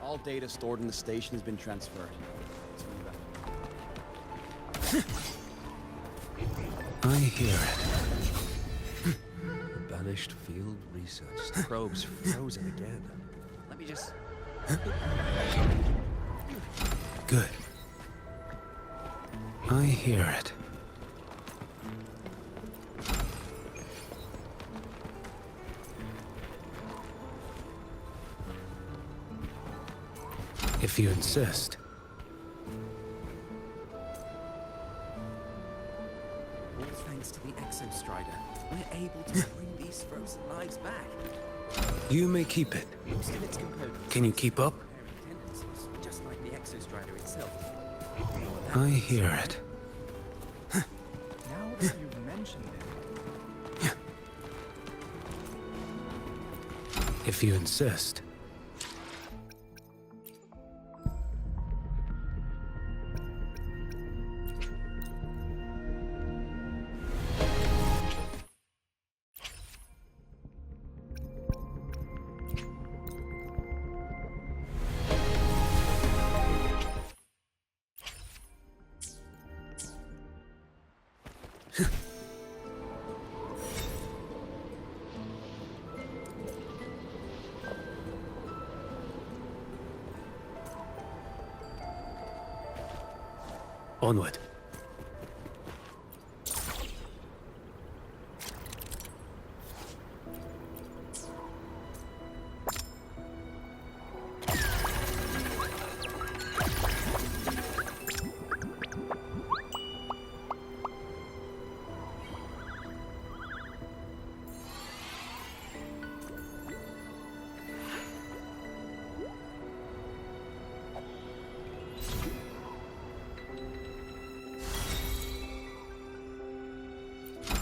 All data stored in the station has been transferred. I hear it. Banished field research. Probes frozen again. Let me just... Good. I hear it. If you insist. All thanks to the Exostrider, we're able to bring these frozen lives back. You may keep it. Most of its components... Can you keep up? ...tendencies, just like the Exostrider itself. I hear it. Now that you've mentioned it, If you insist. Onward.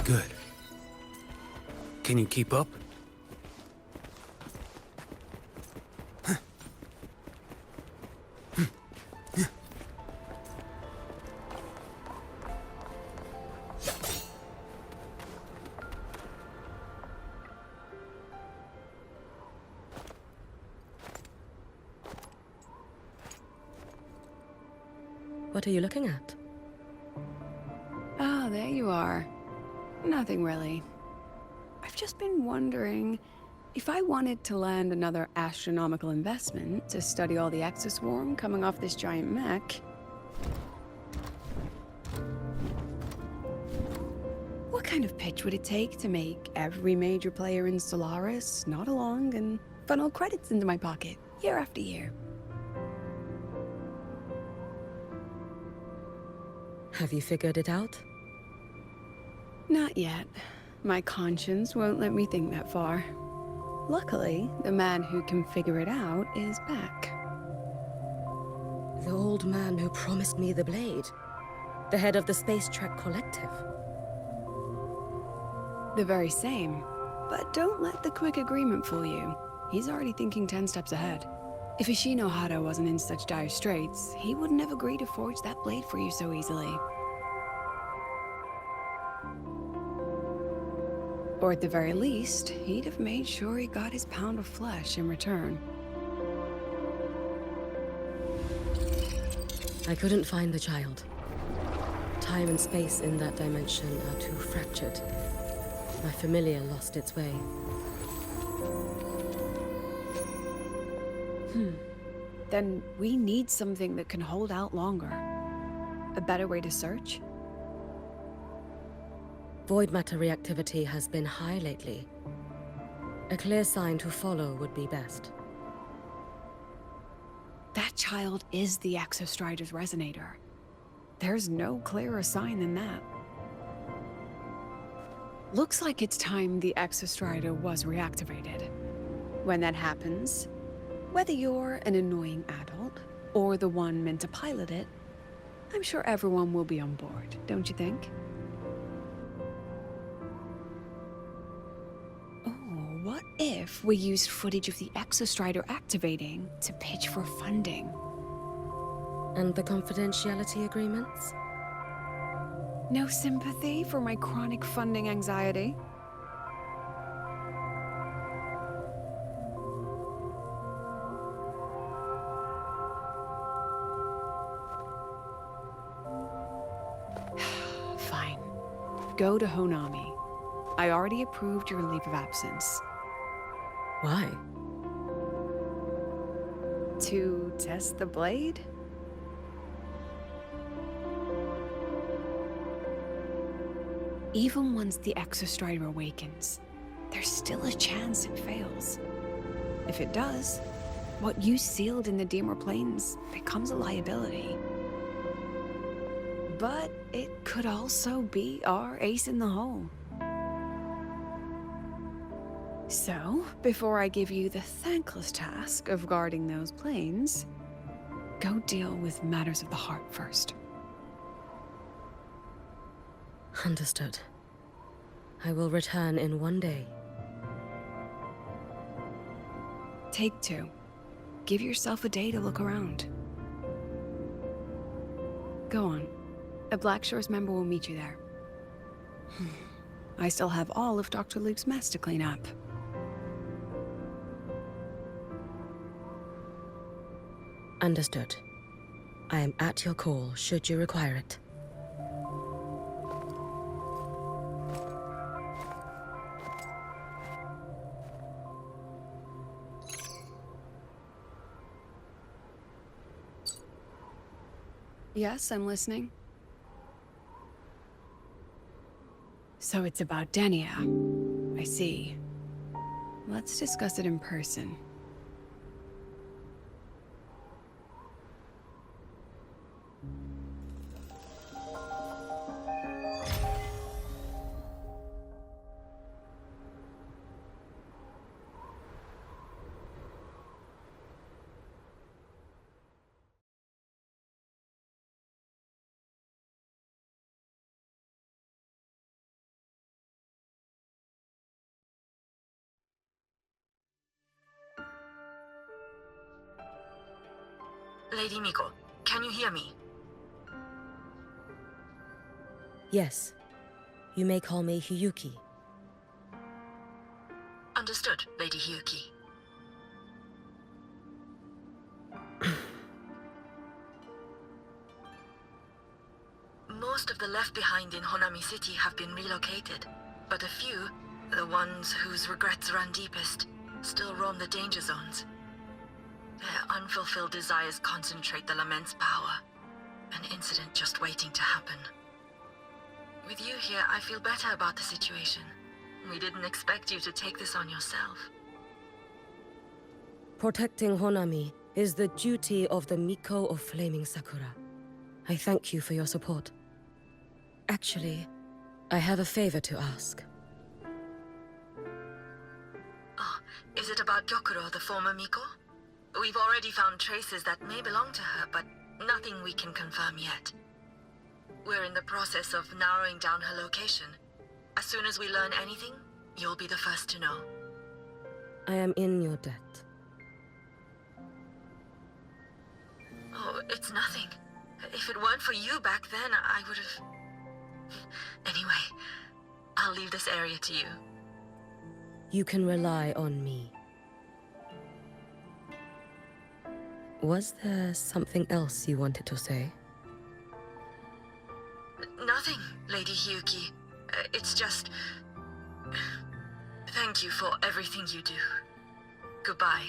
Good. Can you keep up? What are you looking at? Ah, there you are. Nothing really. I've just been wondering, if I wanted to land another astronomical investment to study all the exoswarm coming off this giant mech, what kind of pitch would it take to make every major player in Solaris nod along and funnel credits into my pocket year after year? Have you figured it out? Not yet. My conscience won't let me think that far. Luckily, the man who can figure it out is back. The old man who promised me the blade. The head of the Space Trek Collective. The very same. But don't let the quick agreement fool you. He's already thinking 10 steps ahead. If Ishino Hada wasn't in such dire straits, he wouldn't have agreed to forge that blade for you so easily. Or at the very least, he'd have made sure he got his pound of flesh in return. I couldn't find the child. Time and space in that dimension are too fractured. My familiar lost its way. Then we need something that can hold out longer. A better way to search? Void matter reactivity has been high lately. A clear sign to follow would be best. That child is the Exostrider's resonator. There's no clearer sign than that. Looks like it's time the Exostrider was reactivated. When that happens, whether you're an annoying adult or the one meant to pilot it, I'm sure everyone will be on board, don't you think? What if we used footage of the Exostrider activating to pitch for funding? And the confidentiality agreements? No sympathy for my chronic funding anxiety? Fine. Go to Honami. I already approved your leave of absence. Why? To test the blade? Even once the Exostrider awakens, there's still a chance it fails. If it does, what you sealed in the Dimmer Plains becomes a liability. But it could also be our ace in the hole. So, before I give you the thankless task of guarding those planes, go deal with matters of the heart first. Understood. I will return in 1 day. Take 2. Give yourself a day to look around. Go on. A Black Shores member will meet you there. I still have all of Dr. Luke's mess to clean up. Understood. I am at your call should you require it. Yes, I'm listening. So it's about Denia. I see. Let's discuss it in person. Lady Miko, can you hear me? Yes. You may call me Hiyuki. Understood, Lady Hyuki. Most of the left behind in Honami City have been relocated, but a few, the ones whose regrets run deepest, still roam the danger zones. Their unfulfilled desires concentrate the Lament's power, an incident just waiting to happen. With you here, I feel better about the situation. We didn't expect you to take this on yourself. Protecting Honami is the duty of the Miko of Flaming Sakura. I thank you for your support. Actually, I have a favor to ask. Oh, is it about Gyokuro, the former Miko? We've already found traces that may belong to her, but nothing we can confirm yet. We're in the process of narrowing down her location. As soon as we learn anything, you'll be the first to know. I am in your debt. Oh, it's nothing. If it weren't for you back then, I would have... Anyway, I'll leave this area to you. You can rely on me. Was there something else you wanted to say? Nothing, Lady Hyuki. It's just... Thank you for everything you do. Goodbye.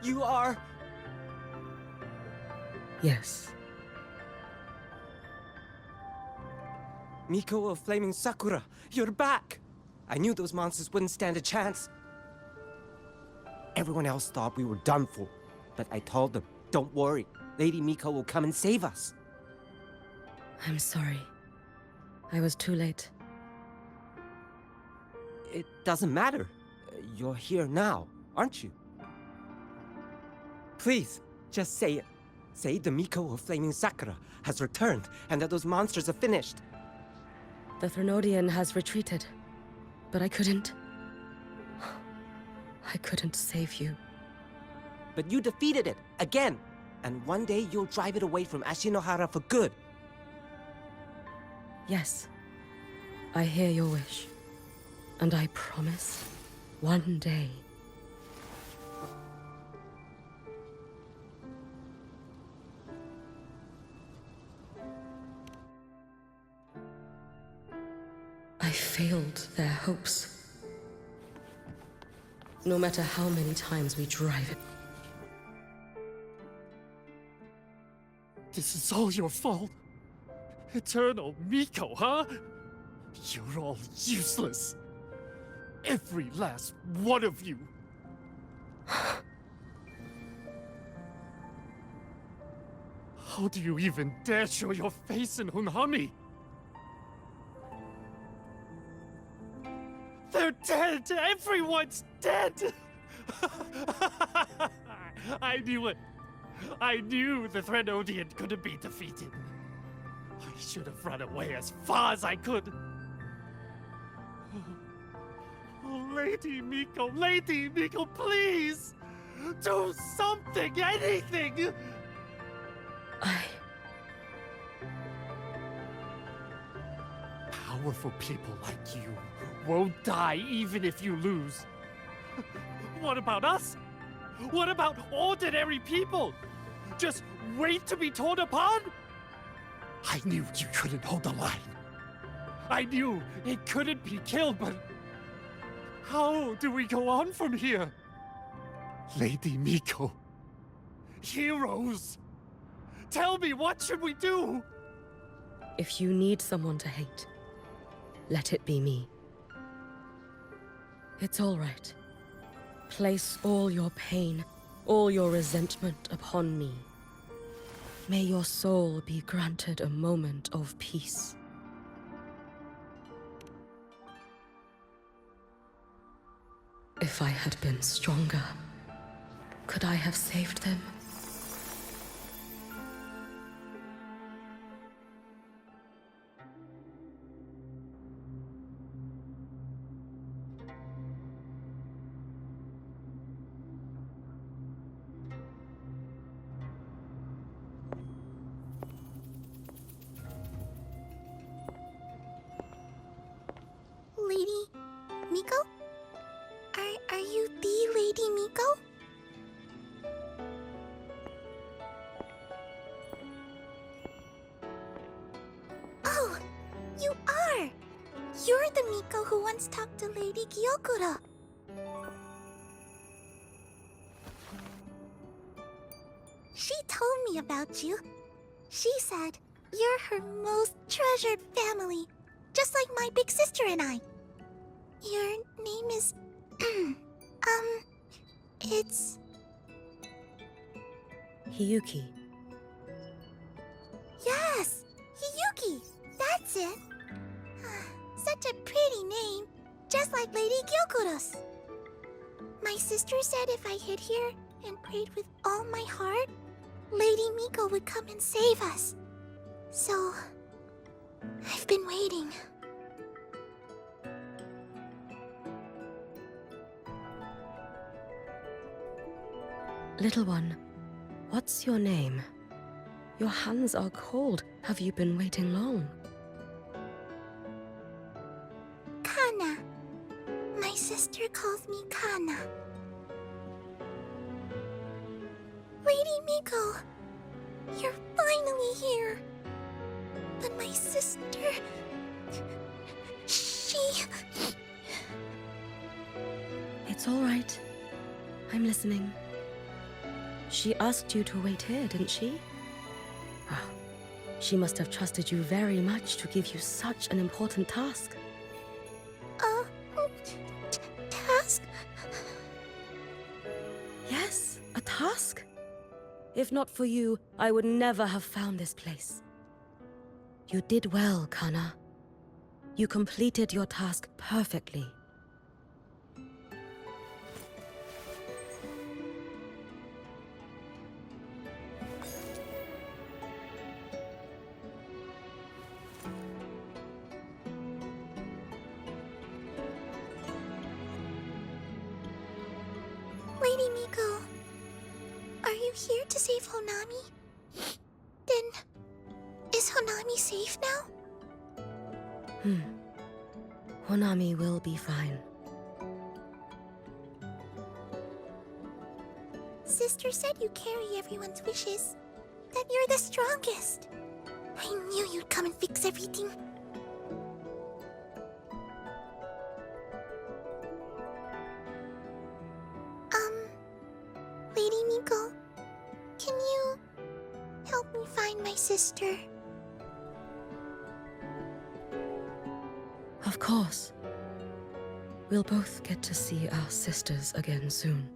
You are... Yes. Miko of Flaming Sakura, you're back! I knew those monsters wouldn't stand a chance. Everyone else thought we were done for, but I told them, don't worry, Lady Miko will come and save us. I'm sorry. I was too late. It doesn't matter. You're here now, aren't you? Please, just say it. Say the Miko of Flaming Sakura has returned and that those monsters are finished. The Threnodian has retreated, but I couldn't. I couldn't save you. But you defeated it, again! And one day you'll drive it away from Ashinohara for good. Yes, I hear your wish. And I promise, one day. I failed their hopes. No matter how many times we drive it. This is all your fault. Eternal Miko, huh? You're all useless. Every last one of you. How do you even dare show your face in Hunhami? They're dead! Everyone's dead! I knew it. I knew the Threnodian couldn't be defeated. I should have run away as far as I could. Oh, Lady Miko, please! Do something, anything! Powerful people like you won't die even if you lose. What about us? What about ordinary people? Just wait to be torn apart? I knew you couldn't hold the line. I knew it couldn't be killed, but how do we go on from here? Lady Miko, heroes, tell me, what should we do? If you need someone to hate, let it be me. It's all right. Place all your pain, all your resentment upon me. May your soul be granted a moment of peace. If I had been stronger, could I have saved them? Lady Miko? Are you the Lady Miko? Oh, you are! You're the Miko who once talked to Lady Gyokura. She told me about you. She said you're her most treasured family, just like my big sister and I. Your name is... it's... Hiyuki. Yes! Hiyuki! That's it! Such a pretty name, just like Lady Gyokura's. My sister said if I hid here and prayed with all my heart, Lady Miko would come and save us. So... I've been waiting. Little one, what's your name? Your hands are cold. Have you been waiting long? Kana. My sister calls me Kana. Lady Miko, you're finally here. But my sister... she... It's all right. I'm listening. She asked you to wait here, didn't she? Wow. She must have trusted you very much to give you such an important task. Task? Yes, a task. If not for you, I would never have found this place. You did well, Kana. You completed your task perfectly. Miko, are you here to save Honami? Then, is Honami safe now? Honami will be fine. Sister said you carry everyone's wishes. That you're the strongest. I knew you'd come and fix everything. Lady Miko, can you help me find my sister? Of course. We'll both get to see our sisters again soon.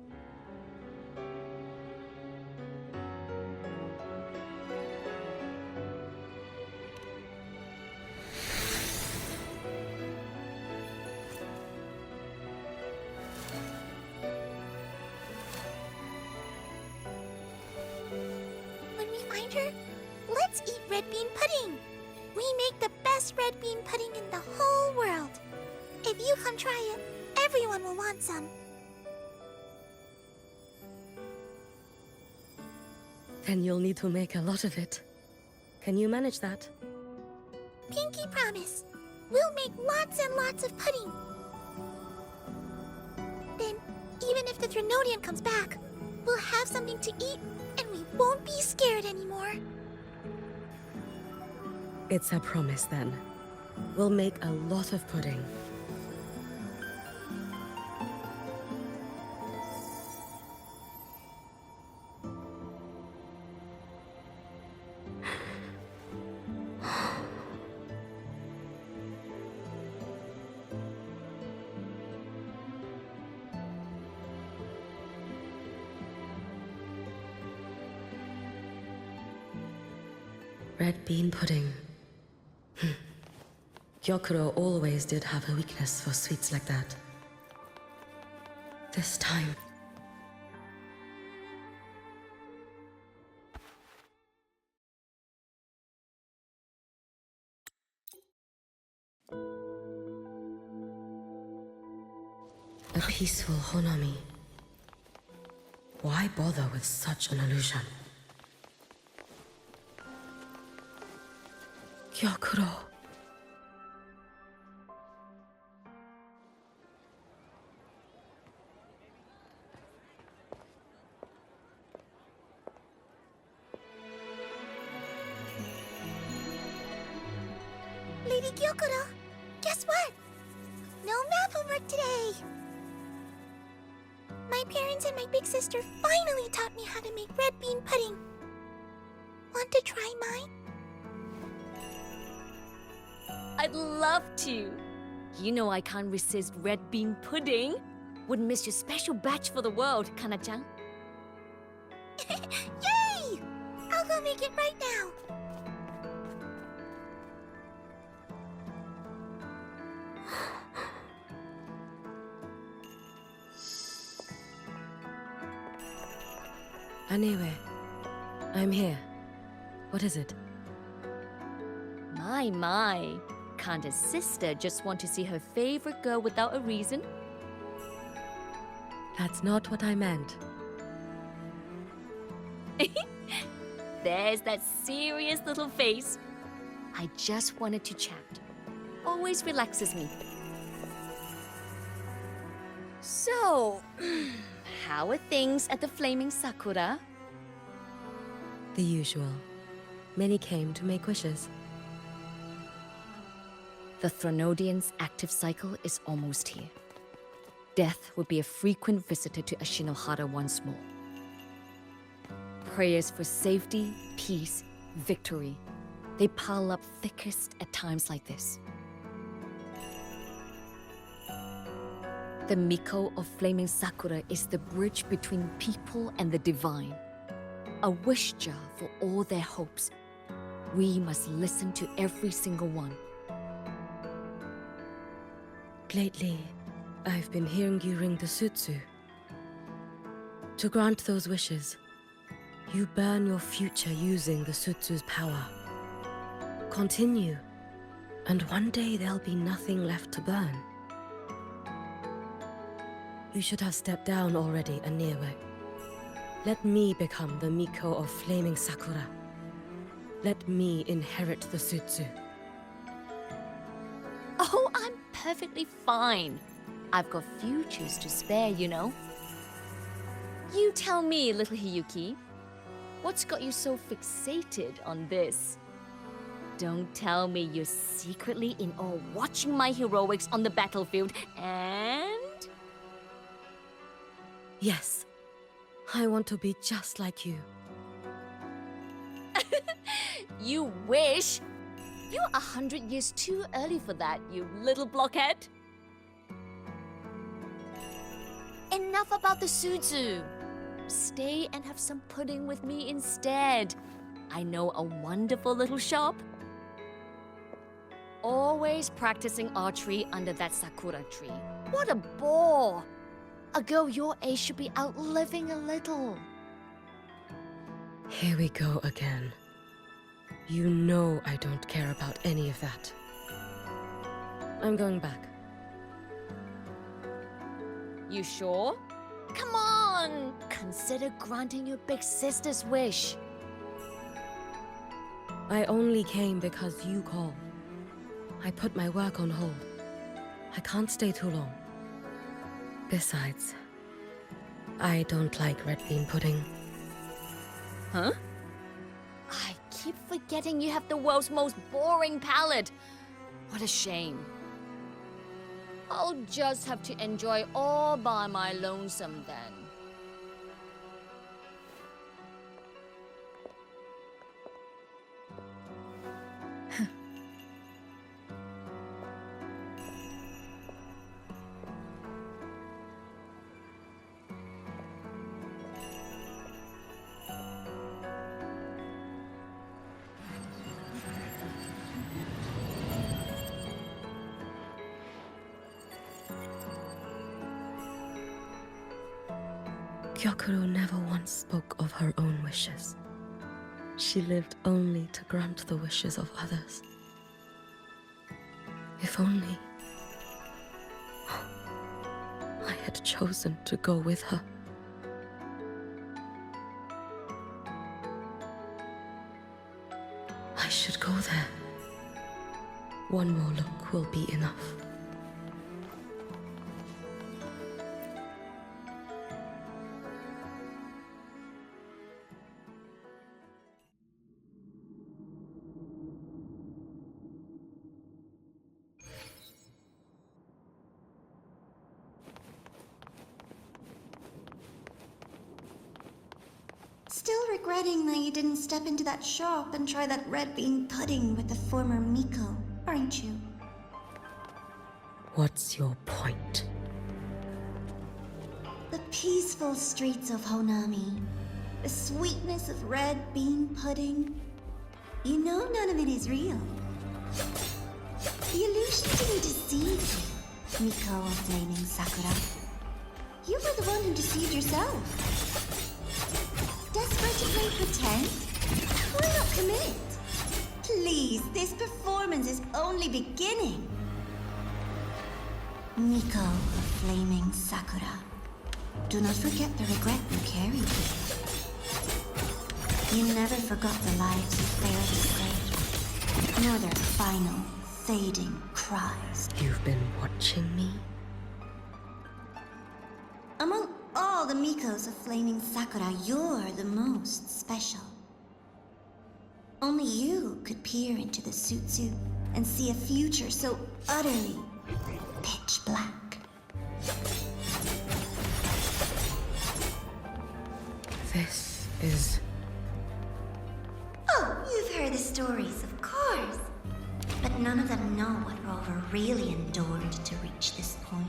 When we find her, let's eat red bean pudding. We make the best red bean pudding in the whole world. If you come try it, everyone will want some. Then you'll need to make a lot of it. Can you manage that? Pinky promise. We'll make lots and lots of pudding. Then, even if the Threnodian comes back, we'll have something to eat and we won't be scared anymore. It's a promise then. We'll make a lot of pudding. Red bean pudding. Gyokuro always did have a weakness for sweets like that. This time... A peaceful Honami. Why bother with such an illusion? Gyokuro. Lady Gyokuro, guess what? No math homework today. My parents and my big sister finally taught me how to make red bean pudding. Want to try mine? I'd love to. You know I can't resist red bean pudding. Wouldn't miss your special batch for the world, Kana-chan. Yay! I'll go make it right now. Anyway, I'm here. What is it? My. Can't a sister just want to see her favorite girl without a reason? That's not what I meant. There's that serious little face. I just wanted to chat. Always relaxes me. So, how are things at the Flaming Sakura? The usual. Many came to make wishes. The Threnodian's active cycle is almost here. Death will be a frequent visitor to Ashinohara once more. Prayers for safety, peace, victory. They pile up thickest at times like this. The Miko of Flaming Sakura is the bridge between people and the divine. A wish jar for all their hopes. We must listen to every single one. Lately, I've been hearing you ring the Sutsu. To grant those wishes, you burn your future using the Sutsu's power. Continue, and one day there'll be nothing left to burn. You should have stepped down already, Aniwe. Let me become the Miko of Flaming Sakura. Let me inherit the Sutsu. Oh, I'm perfectly fine. I've got futures to spare, you know. You tell me, little Hiyuki, what's got you so fixated on this? Don't tell me you're secretly in awe watching my heroics on the battlefield and... Yes. I want to be just like you. You wish! You're 100 years too early for that, you little blockhead. Enough about the Sutsu. Stay and have some pudding with me instead. I know a wonderful little shop. Always practicing archery under that sakura tree. What a bore! A girl your age should be out living a little. Here we go again. You know I don't care about any of that. I'm going back. You sure? Come on! Consider granting your big sister's wish. I only came because you called. I put my work on hold. I can't stay too long. Besides, I don't like red bean pudding. Huh? I keep forgetting you have the world's most boring palate. What a shame. I'll just have to enjoy all by my lonesome then. Gyokuro never once spoke of her own wishes. She lived only to grant the wishes of others. If only I had chosen to go with her. I should go there. One more look will be enough. Still regretting that you didn't step into that shop and try that red bean pudding with the former Miko, aren't you? What's your point? The peaceful streets of Honami, the sweetness of red bean pudding. You know none of it is real. The illusion didn't deceive you, Miko of Flaming Sakura. You were the one who deceived yourself. Desperate to play pretend? Why not commit? Please, this performance is only beginning. Miko of Flaming Sakura. Do not forget the regret you carried. You never forgot the lives you failed to save, nor their final, fading cries. You've been watching me? Among all the Mikos of Flaming Sakura, you're the most special. Only you could peer into the Sutsu and see a future so utterly pitch black. This is... Oh, you've heard the stories, of course. But none of them know what Rover really endured to reach this point.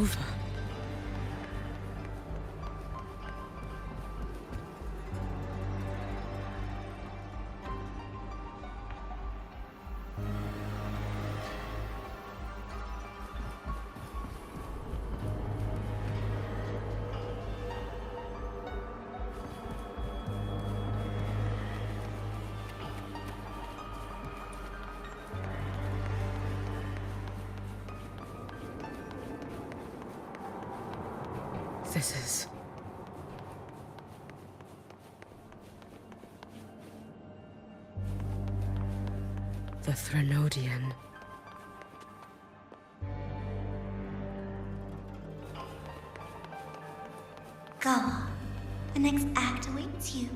over. This is... the Threnodian. Go on. The next act awaits you.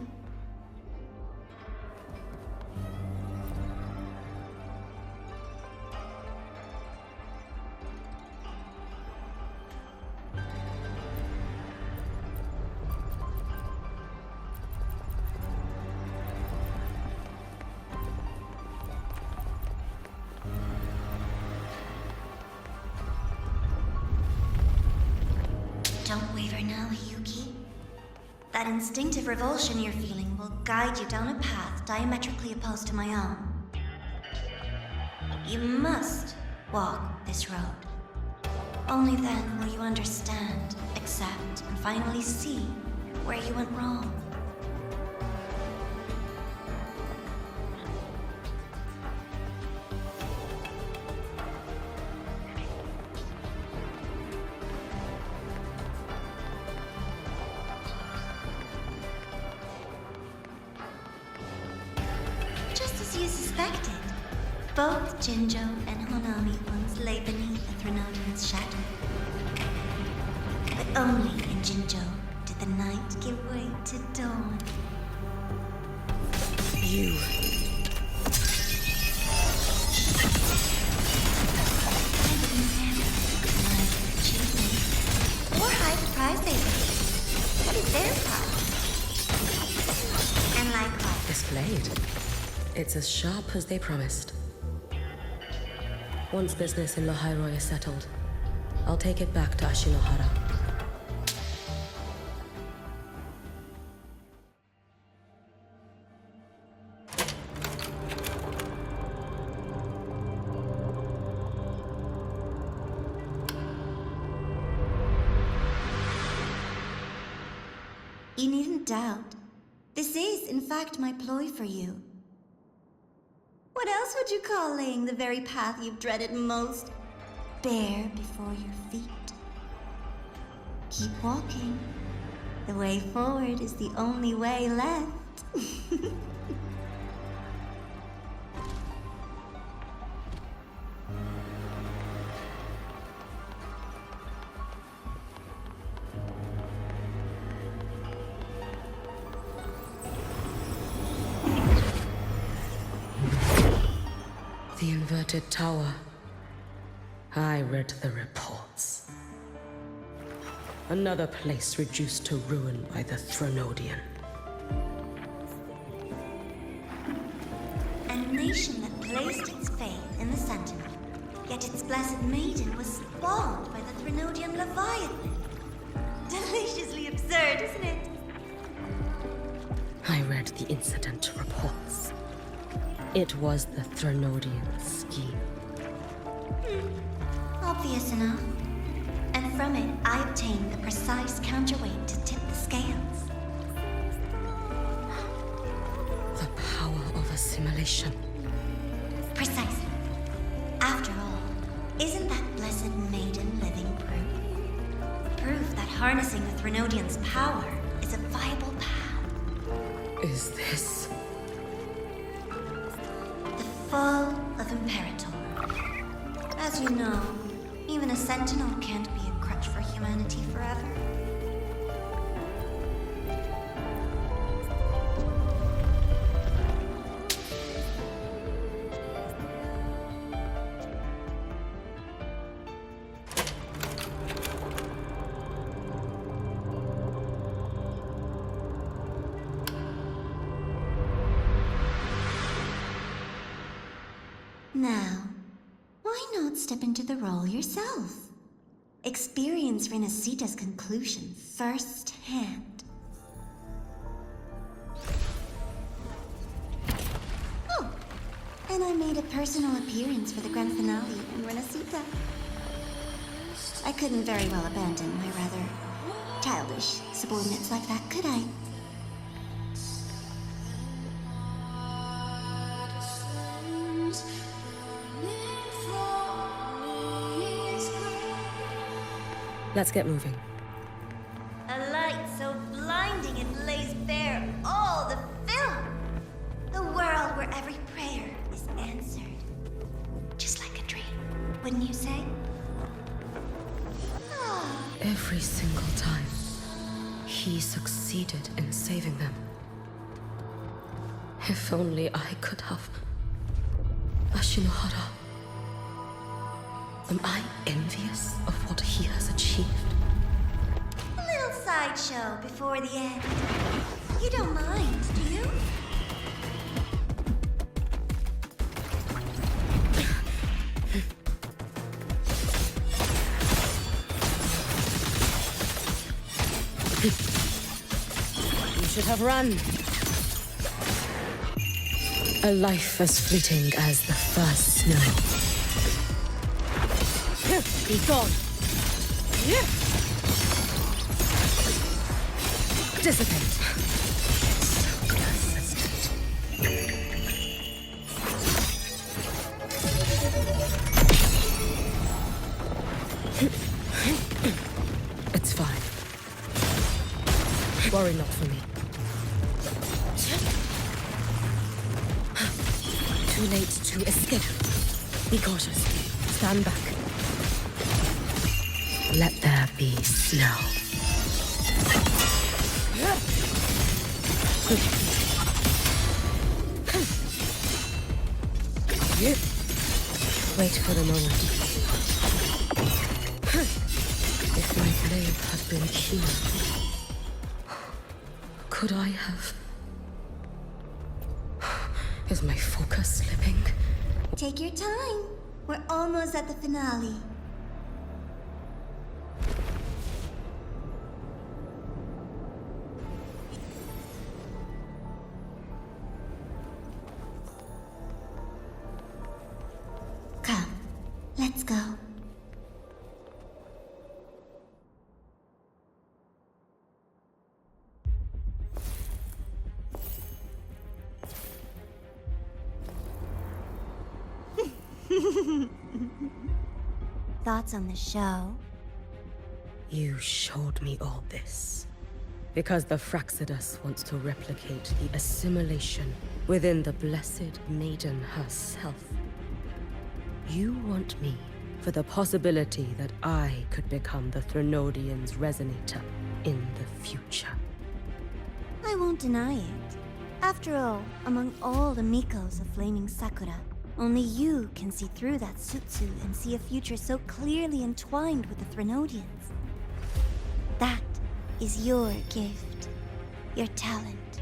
Don't waver now, Yuki. That instinctive revulsion you're feeling will guide you down a path diametrically opposed to my own. You must walk this road. Only then will you understand, accept, and finally see where you went wrong. Just as you suspected, both Jinjo and Honami once lay beneath the Threnodian's shadow. But only in Jinjo did the night give way to dawn. You... Or high prize they were. What is their prize? And likewise. This blade. It's as sharp as they promised. Once business in Lahairoi is settled, I'll take it back to Ashinohara. You needn't doubt. This is, in fact, my ploy for you. What else would you call laying the very path you've dreaded most bare before your feet? Keep walking. The way forward is the only way left. The inverted tower. I read the reports. Another place reduced to ruin by the Threnodian. A nation that placed its faith in the Sentinel, yet its blessed maiden was spawned by the Threnodian Leviathan. Deliciously absurd, isn't it? I read the incident reports. It was the Threnodian scheme. Obvious enough. And from it, I obtained the precise counterweight to tip the scales. The power of assimilation. Precisely. After all, isn't that blessed maiden living proof? Proof that harnessing the Threnodian's power is a viable path. Is this... The fall of Imperator. As you know, even a sentinel can't be a crutch for humanity forever. Now, why not step into the role yourself? Experience Renacita's conclusion firsthand. Oh, and I made a personal appearance for the grand finale in Renacita. I couldn't very well abandon my rather childish subordinates like that, could I? Let's get moving. A light so blinding it lays bare all the film. The world where every prayer is answered. Just like a dream, wouldn't you say? Every single time, he succeeded in saving them. If only I could have. Ashinohara. Am I envious of what he has achieved? A little sideshow before the end. You don't mind, do you? You should have run. A life as fleeting as the first snow. Be gone. Dissipate. So persistent. It's fine. Worry not for me. Too late to escape. Be cautious. Stand back. Let there be snow. Wait for the moment. If my blade had been keen, could I have... Is my focus slipping? Take your time. We're almost at the finale. Come, let's go. Thoughts on the show? You showed me all this. Because the Fraxidus wants to replicate the assimilation within the Blessed Maiden herself. You want me for the possibility that I could become the Threnodian's resonator in the future. I won't deny it. After all, among all the Mikos of Flaming Sakura, only you can see through that Sutsu and see a future so clearly entwined with the Threnodians. That is your gift, your talent.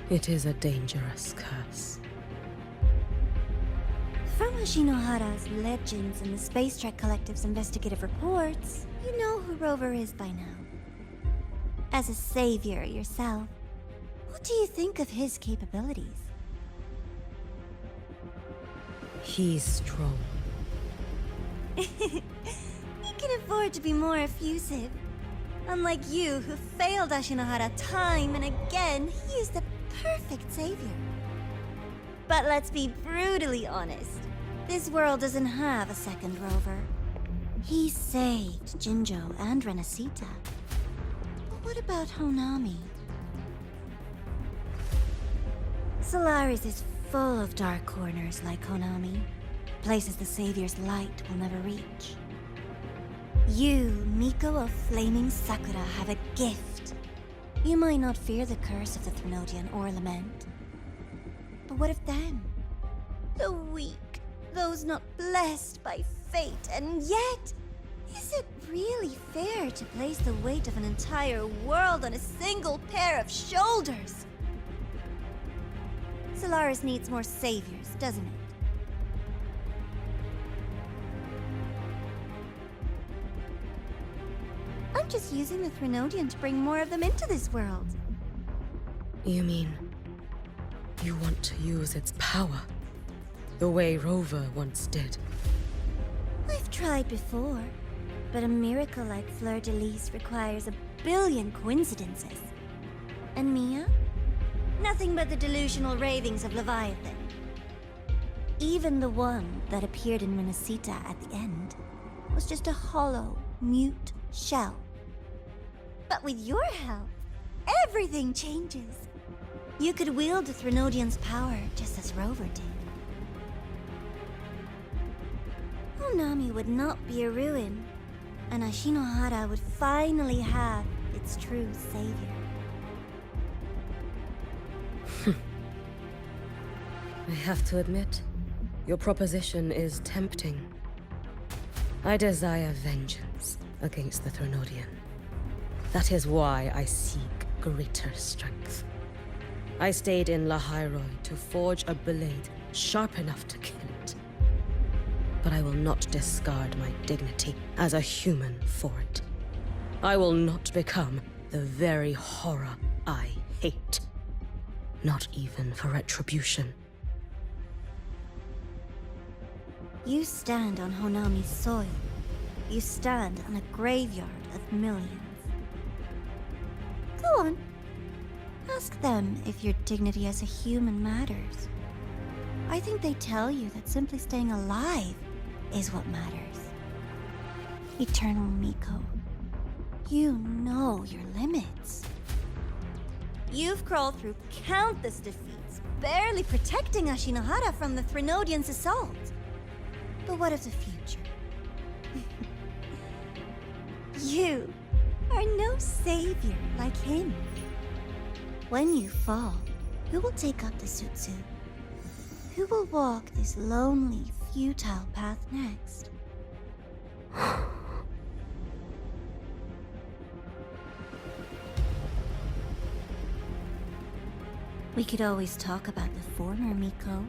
It is a dangerous curse. From Ashinohara's legends and the Space Trek Collective's investigative reports, you know who Rover is by now. As a savior yourself, what do you think of his capabilities? He's strong. He can afford to be more effusive. Unlike you, who failed Ashinohara time and again, he is the perfect savior. But let's be brutally honest. This world doesn't have a second Rover. He saved Jinjo and Renacita. But what about Honami? Solaris is full of dark corners like Honami. Places the Savior's light will never reach. You, Miko of Flaming Sakura, have a gift. You might not fear the curse of the Threnodian or lament. But what of them? The weak, those not blessed by fate, and yet, is it really fair to place the weight of an entire world on a single pair of shoulders? Solaris needs more saviors, doesn't it? I'm just using the Threnodian to bring more of them into this world. You mean you want to use its power the way Rover once did? I've tried before, but a miracle like Fleur-de-Lis requires a billion coincidences. And Mia? Nothing but the delusional ravings of Leviathan. Even the one that appeared in Renacita at the end was just a hollow, mute shell. But with your help, everything changes. You could wield the Threnodian's power just as Rover did. Honami would not be a ruin, and Ashinohara would finally have its true savior. I have to admit, your proposition is tempting. I desire vengeance against the Threnodian. That is why I seek greater strength. I stayed in Lahairoi to forge a blade sharp enough to kill it. But I will not discard my dignity as a human for it. I will not become the very horror I hate. Not even for retribution. You stand on Honami's soil. You stand on a graveyard of millions. Go on. Ask them if your dignity as a human matters. I think they tell you that simply staying alive is what matters. Eternal Miko, you know your limits. You've crawled through countless defeats, barely protecting Ashinohara from the Threnodian's assault. But what of the future? You are no savior like him. When you fall, who will take up the Sutsu? Who will walk this lonely, futile path next? We could always talk about the former, Miko.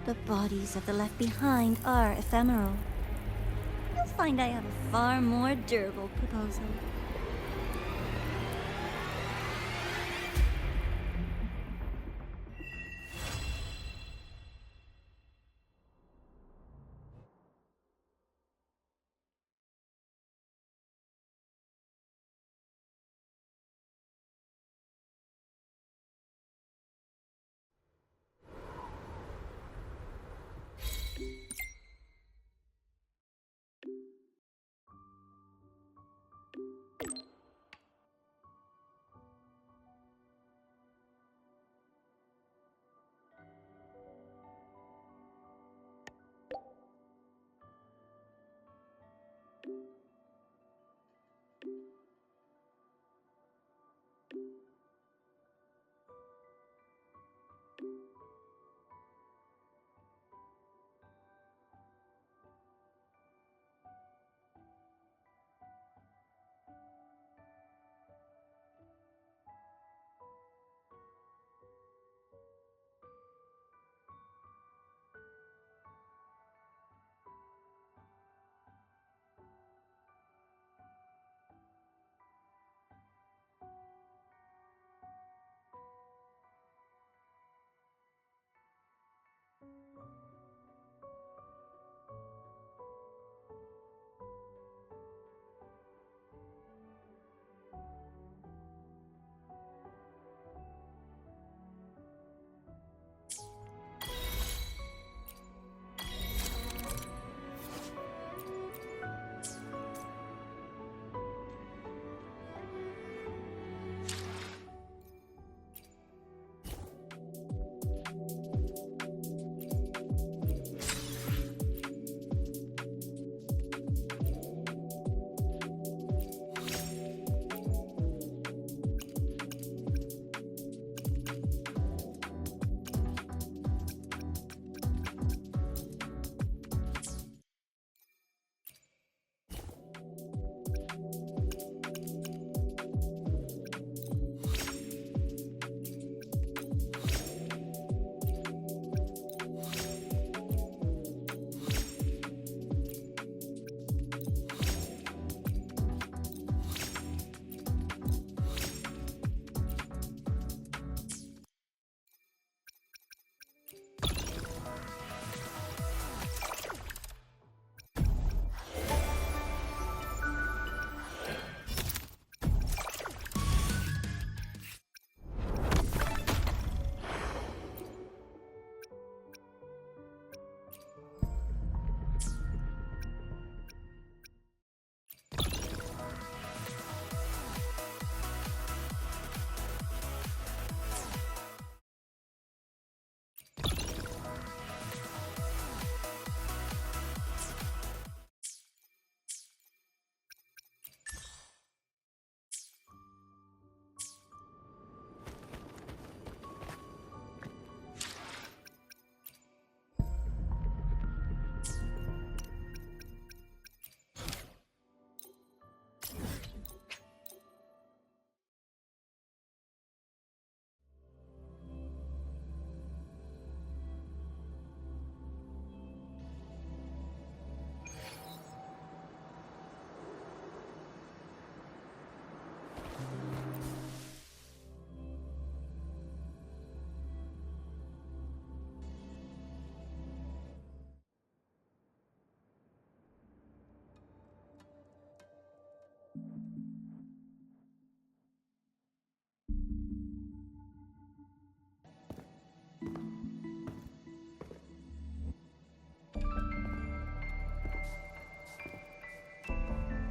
The bodies of the left behind are ephemeral. You'll find I have a far more durable proposal.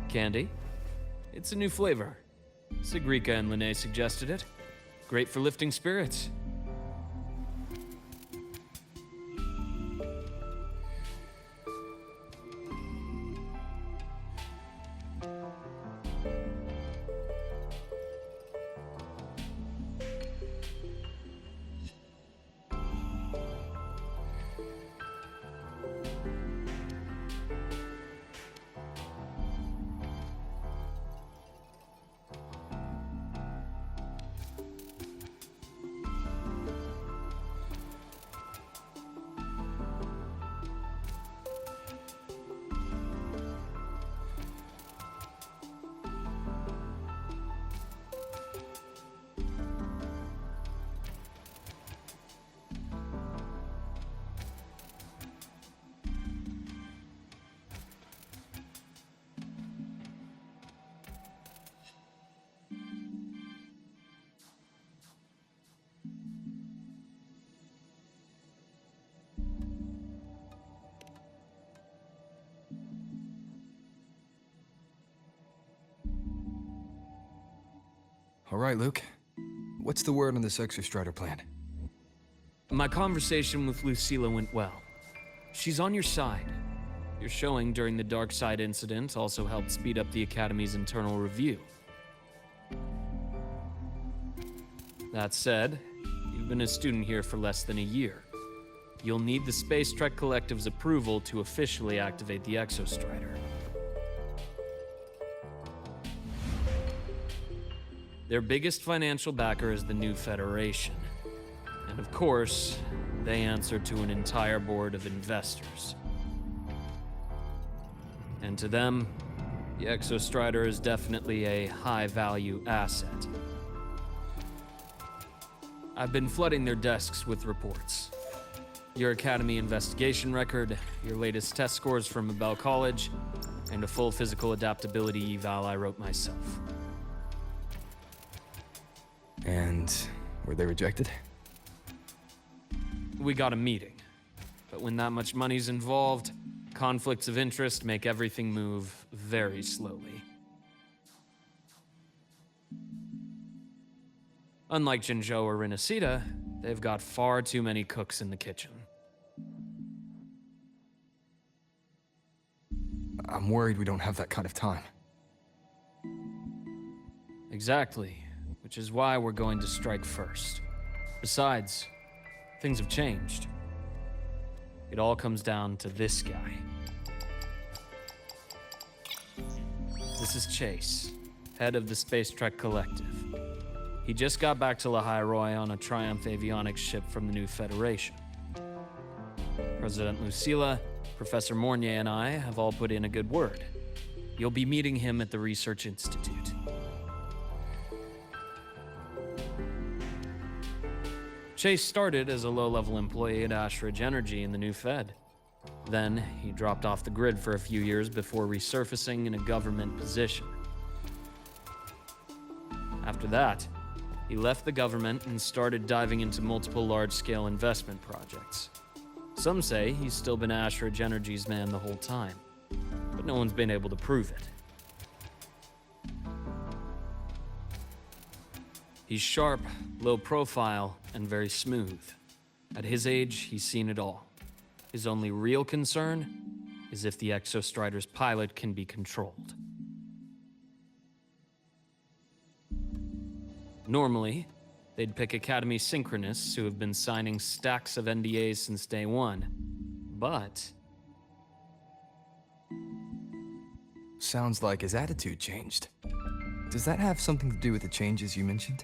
Candy? It's a new flavor. Sigrika and Linné suggested it. Great for lifting spirits. All right, Luke. What's the word on this Exostrider plan? My conversation with Lucilla went well. She's on your side. Your showing during the Dark Side incident also helped speed up the Academy's internal review. That said, you've been a student here for less than a year. You'll need the Space Trek Collective's approval to officially activate the Exostrider. Their biggest financial backer is the new Federation. And of course, they answer to an entire board of investors. And to them, the Exostrider is definitely a high-value asset. I've been flooding their desks with reports. Your Academy investigation record, your latest test scores from Abel College, and a full physical adaptability eval I wrote myself. And were they rejected? We got a meeting. But when that much money's involved, conflicts of interest make everything move very slowly. Unlike Jinzhou or Rinasita, they've got far too many cooks in the kitchen. I'm worried we don't have that kind of time. Exactly, which is why we're going to strike first. Besides, things have changed. It all comes down to this guy. This is Chase, head of the Space Trek Collective. He just got back to Lahai on a Triumph avionics ship from the new Federation. President Lucilla, Professor Mornier, and I have all put in a good word. You'll be meeting him at the Research Institute. Chase started as a low-level employee at Ashridge Energy in the new Fed. Then, he dropped off the grid for a few years before resurfacing in a government position. After that, he left the government and started diving into multiple large-scale investment projects. Some say he's still been Ashridge Energy's man the whole time, but no one's been able to prove it. He's sharp, low profile, and very smooth. At his age, he's seen it all. His only real concern is if the Exostrider's pilot can be controlled. Normally, they'd pick Academy synchronists who have been signing stacks of NDAs since day one. But Sounds like his attitude changed. Does that have something to do with the changes you mentioned?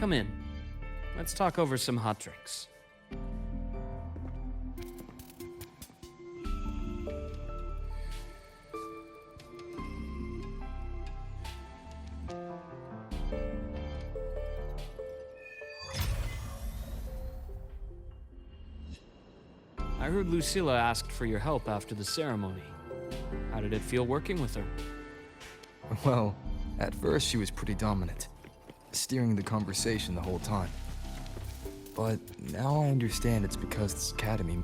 come in. Let's talk over some hot drinks. I heard Lucilla asked for your help after the ceremony. How did it feel working with her? Well, at first she was pretty dominant. steering the conversation the whole time. But now I understand it's because this academy...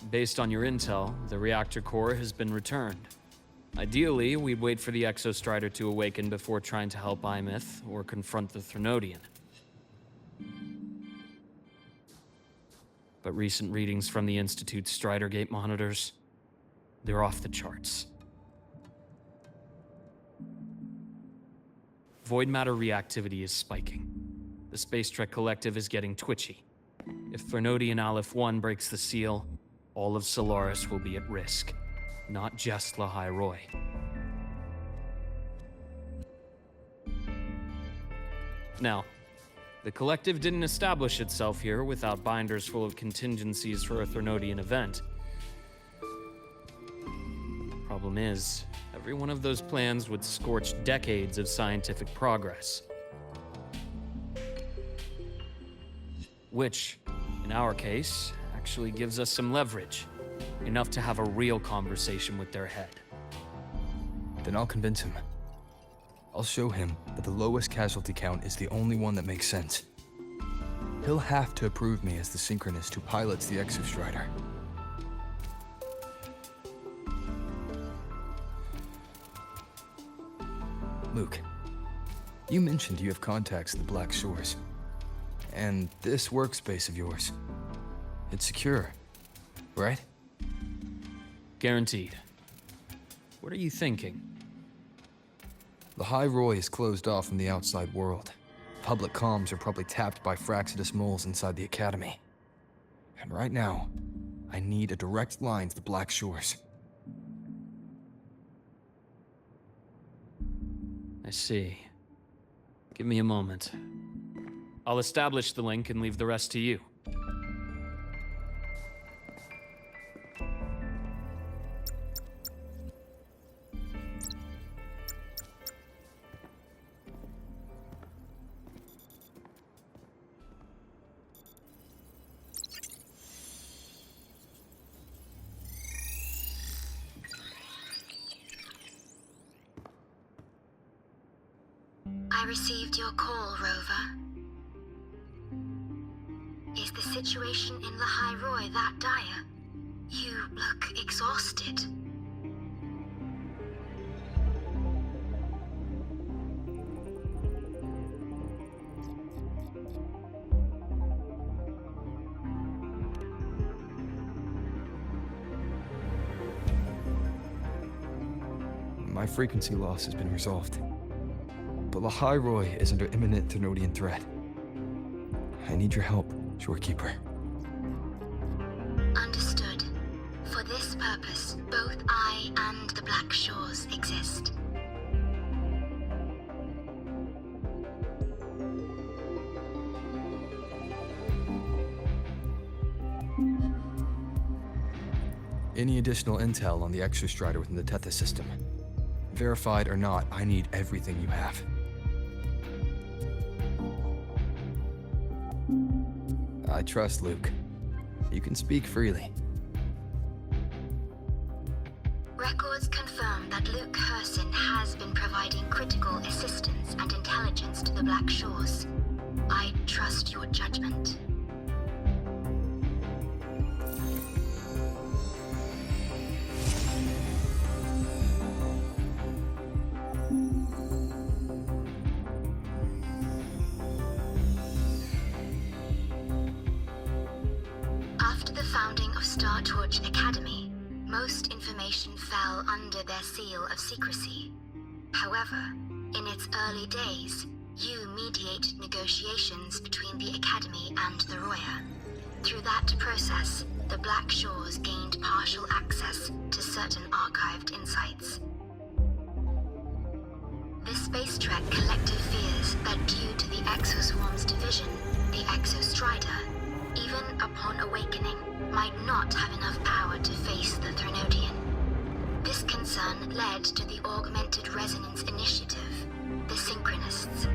Based on your intel, the reactor core has been returned. Ideally, we'd wait for the Exostrider to awaken before trying to help Imyth or confront the Threnodian. But recent readings from the Institute's Strider Gate monitors, they're off the charts. Void matter reactivity is spiking. The Space Trek Collective is getting twitchy. If Threnodian Aleph 1 breaks the seal, all of Solaris will be at risk, not just Lahai Roy. Now, the Collective didn't establish itself here without binders full of contingencies for a Threnodian event. Problem is, every one of those plans would scorch decades of scientific progress. Which, in our case, actually gives us some leverage. Enough to have a real conversation with their head. Then I'll convince him. I'll show him that the lowest casualty count is the only one that makes sense. He'll have to approve me as the synchronist who pilots the Exostrider. Luke, you mentioned you have contacts in the Black Shores. And this workspace of yours, it's secure, right? Guaranteed. What are you thinking? Lahai Roy is closed off from the outside world. Public comms are probably tapped by Fraxidus moles inside the Academy. And right now, I need a direct line to the Black Shores. I see. Give me a moment. I'll establish the link and leave the rest to you. I received your call, Rover. Is the situation in Lahai Roy that dire? You look exhausted. My frequency loss has been resolved. But Lahai Roy is under imminent Threnodian threat. I need your help, Shorekeeper. Understood. For this purpose, both I and the Black Shores exist. Any additional intel on the Exostrider within the Tethys system? Verified or not, I need everything you have. I trust Luke. You can speak freely. Records confirm that Luke Herson has been providing critical assistance and intelligence to the Black Shores. I trust your judgment. Torch Academy, most information fell under their seal of secrecy. However, in its early days, you mediated negotiations between the Academy and the Roya. Through that process, the Black Shores gained partial access to certain archived insights. The Space Trek Collective fears that due to the Exoswarm's division, the Exostrider, even upon awakening, might not have enough power to face the Threnodian. This concern led to the Augmented Resonance Initiative, the Synchronists.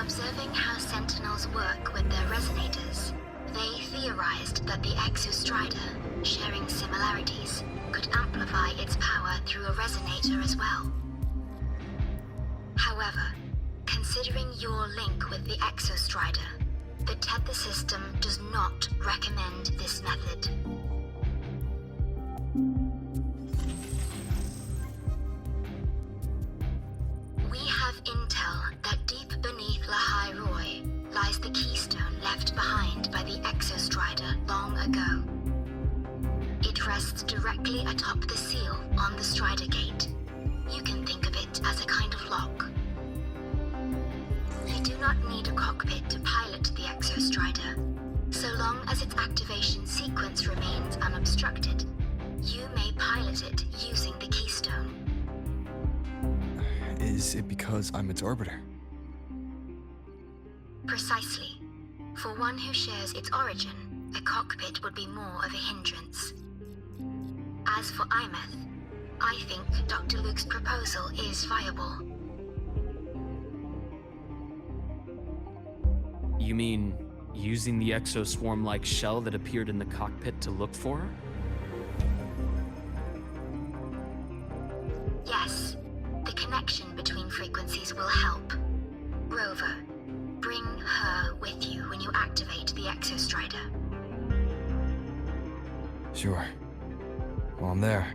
Observing how Sentinels work with their resonators, they theorized that the Exostrider, sharing similarities, could amplify its power through a resonator as well. However, considering your link with the Exostrider, the Tether system does not recommend this method. We have intel that deep beneath Lahai Roy lies the keystone left behind by the Exostrider long ago. It rests directly atop the seal on the Strider Gate. You can think of it as a kind of lock. You do not need a cockpit to pilot the Exostrider. So long as its activation sequence remains unobstructed, you may pilot it using the keystone. Is it because I'm its arbiter? Precisely. For one who shares its origin, a cockpit would be more of a hindrance. As for Imeth, I think Dr. Luke's proposal is viable. You mean using the exoswarm-like shell that appeared in the cockpit to look for her? Yes, the connection between frequencies will help. Rover, bring her with you when you activate the Exostrider. Sure. While I'm there,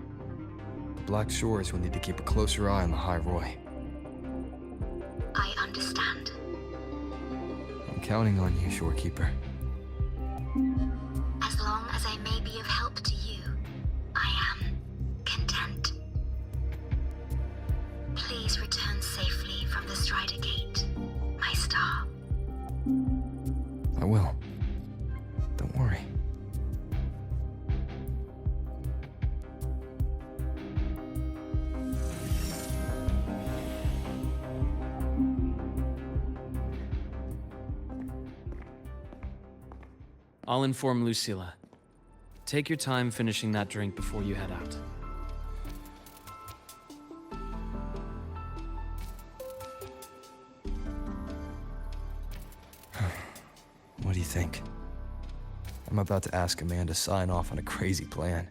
the Black Shores will need to keep a closer eye on the High Roy. I understand. I'm counting on you, Shorekeeper. As long as I may be of help to you, I am content. Please return safely from the Strider Gate, my star. I will. Don't worry. I'll inform Lucilla. Take your time finishing that drink before you head out. What do you think? I'm about to ask Amanda to sign off on a crazy plan.